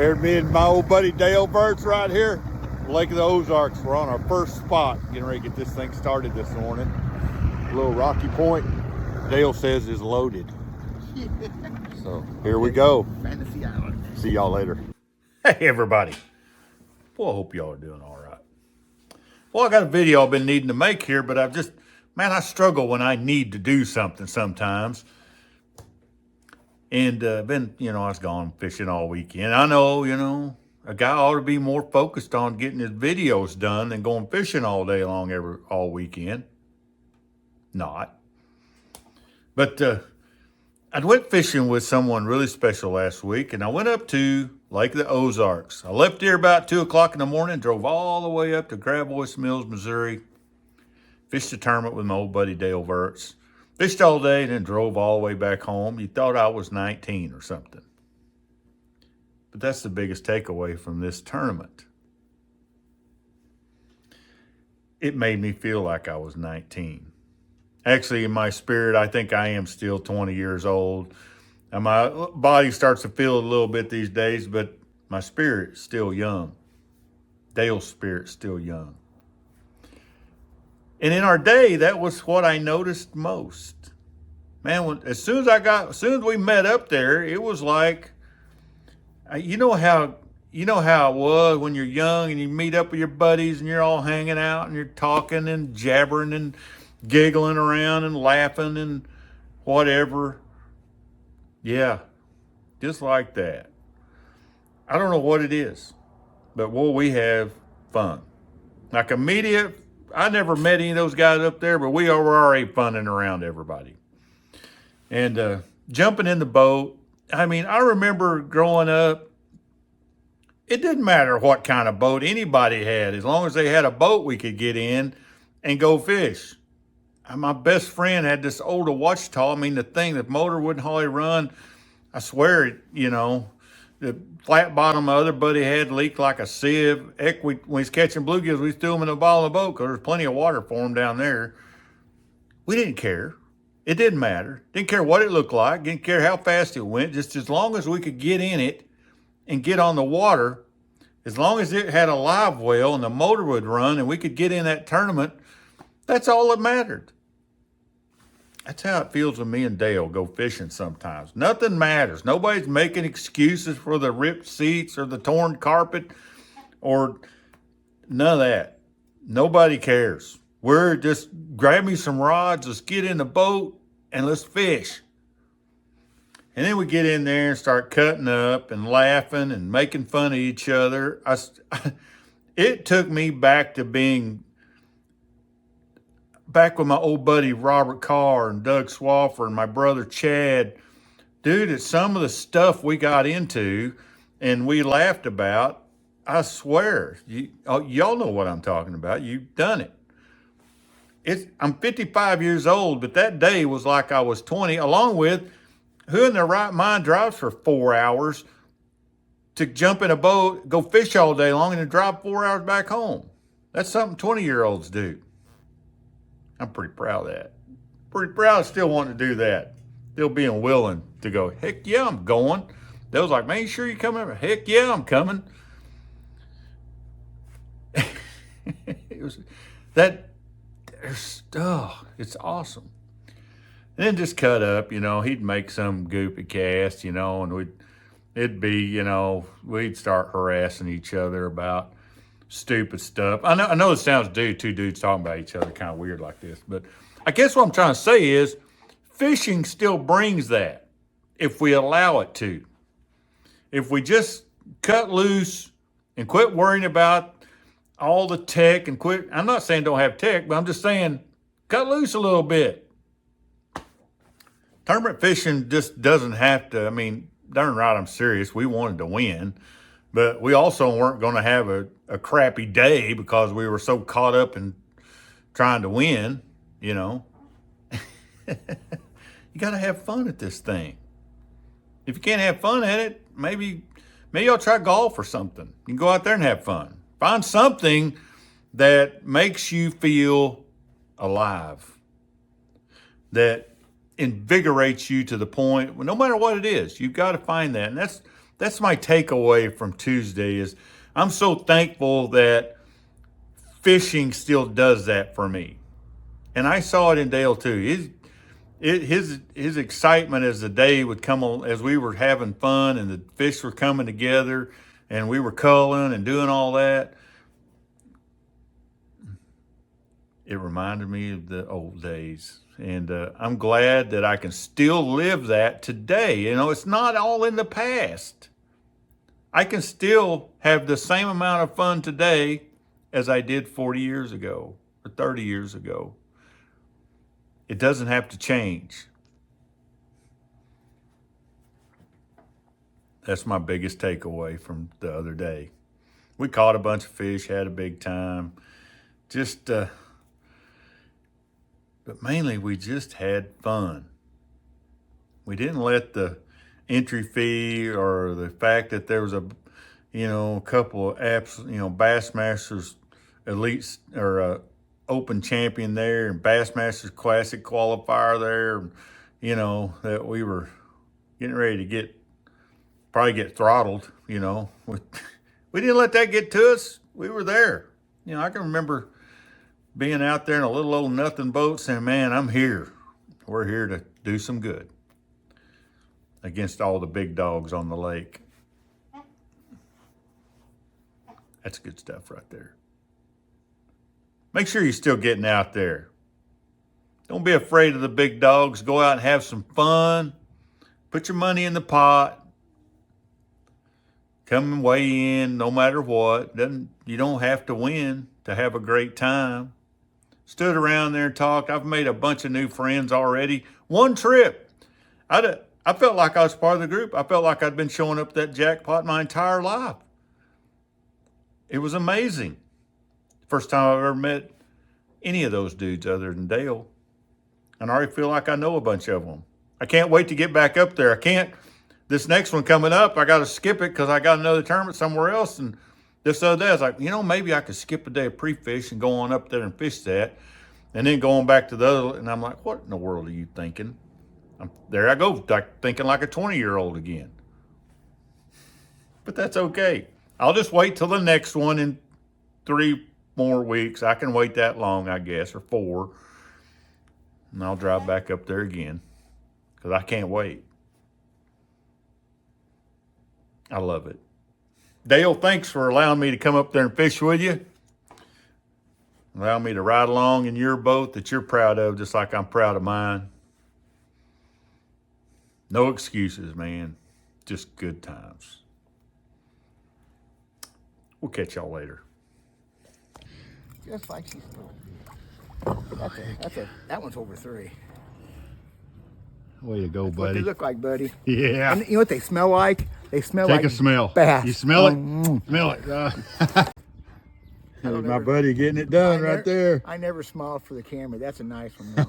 There's me and my old buddy Dale Burt's right here, Lake of the Ozarks. We're on our first spot, getting ready to get this thing started this morning. A little rocky point, Dale says is loaded. So here we go. Fantasy Island. See y'all later. Hey everybody. Well, I hope y'all are doing all right. Well, I got a video I've been needing to make here, but I struggle when I need to do something sometimes. And I was gone fishing all weekend. I know, a guy ought to be more focused on getting his videos done than going fishing all day long all weekend. Not. But I went fishing with someone really special last week, and I went up to Lake of the Ozarks. I left here about 2 o'clock in the morning, drove all the way up to Gravois Mills, Missouri, fished a tournament with my old buddy Dale Verts. Fished all day and then drove all the way back home. You thought I was 19 or something. But that's the biggest takeaway from this tournament. It made me feel like I was 19. Actually, in my spirit, I think I am still 20 years old. And my body starts to feel a little bit these days, but my spirit's still young. Dale's spirit's still young. And in our day, that was what I noticed most. Man, as soon as we met up there, it was like, you know how it was when you're young and you meet up with your buddies and you're all hanging out and you're talking and jabbering and giggling around and laughing and whatever. Yeah, just like that. I don't know what it is, but we have fun. Like I never met any of those guys up there, but we were already funning around everybody. And jumping in the boat, I remember growing up, it didn't matter what kind of boat anybody had. As long as they had a boat we could get in and go fish. My best friend had this older Wichita. The motor wouldn't hardly run. I swear, the flat bottom my other buddy had leaked like a sieve. Heck, when he's catching bluegills, we threw them in the bottom of the boat because there's plenty of water for them down there. We didn't care. It didn't matter. Didn't care what it looked like. Didn't care how fast it went. Just as long as we could get in it and get on the water, as long as it had a live well and the motor would run and we could get in that tournament, that's all that mattered. That's how it feels when me and Dale go fishing sometimes. Nothing matters. Nobody's making excuses for the ripped seats or the torn carpet or none of that. Nobody cares. We're just grab me some rods, let's get in the boat, and let's fish. And then we get in there and start cutting up and laughing and making fun of each other. It took me back to being back with my old buddy Robert Carr and Doug Swaffer and my brother Chad. Dude, it's some of the stuff we got into and we laughed about. I swear, y'all know what I'm talking about. You've done it. I'm 55 years old, but that day was like I was 20, along with who in their right mind drives for 4 hours to jump in a boat, go fish all day long, and then drive 4 hours back home. That's something 20-year-olds do. I'm pretty proud of that. Pretty proud of still wanting to do that. Still being willing to go, heck yeah, I'm going. They was like, man, you sure you coming? Heck yeah, I'm coming. It's awesome. And then just cut up, he'd make some goofy cast, and we'd start harassing each other about stupid stuff. I know it sounds two dudes talking about each other kind of weird like this, but I guess what I'm trying to say is fishing still brings that if we allow it to. If we just cut loose and quit worrying about all the tech and quit, I'm not saying don't have tech, but I'm just saying cut loose a little bit. Tournament fishing just doesn't have to, darn right, I'm serious. We wanted to win, but we also weren't going to have a crappy day because we were so caught up in trying to win, You got to have fun at this thing. If you can't have fun at it, maybe you'll try golf or something. You can go out there and have fun. Find something that makes you feel alive, that invigorates you to the point, no matter what it is, you've got to find that. And That's my takeaway from Tuesday is I'm so thankful that fishing still does that for me. And I saw it in Dale too. His excitement as the day would come on, as we were having fun and the fish were coming together and we were culling and doing all that. It reminded me of the old days. And I'm glad that I can still live that today. You know, it's not all in the past. I can still have the same amount of fun today as I did 40 years ago or 30 years ago. It doesn't have to change. That's my biggest takeaway from the other day. We caught a bunch of fish, had a big time. But mainly we just had fun. We didn't let the entry fee or the fact that there was a couple of Bassmasters elites or open champion there and Bassmasters Classic qualifier there, that we were getting ready to probably get throttled, We didn't let that get to us. We were there. I can remember being out there in a little old nothing boat saying, man, I'm here. We're here to do some good against all the big dogs on the lake. That's good stuff right there. Make sure you're still getting out there. Don't be afraid of the big dogs. Go out and have some fun. Put your money in the pot. Come and weigh in no matter what. You don't have to win to have a great time. Stood around there and talked. I've made a bunch of new friends already. One trip, I felt like I was part of the group. I felt like I'd been showing up that jackpot my entire life. It was amazing. First time I've ever met any of those dudes other than Dale. And I already feel like I know a bunch of them. I can't wait to get back up there. This next one coming up, I got to skip it because I got another tournament somewhere else. And this other day, I was like, maybe I could skip a day of pre-fish and go on up there and fish that. And then going back to the other, and I'm like, what in the world are you thinking? There I go, thinking like a 20-year-old again. But that's okay. I'll just wait till the next one in 3 more weeks. I can wait that long, I guess, or 4. And I'll drive back up there again because I can't wait. I love it. Dale, thanks for allowing me to come up there and fish with you. Allow me to ride along in your boat that you're proud of, just like I'm proud of mine. No excuses, man. Just good times. We'll catch y'all later. Just like she's that one's over 3. Way to go, That's buddy. what they look like, buddy. Yeah. And you know what they smell like? They smell like Take a smell. bass. You smell it? Mm. Smell it. My buddy getting it done right there. I never smiled for the camera. That's a nice one.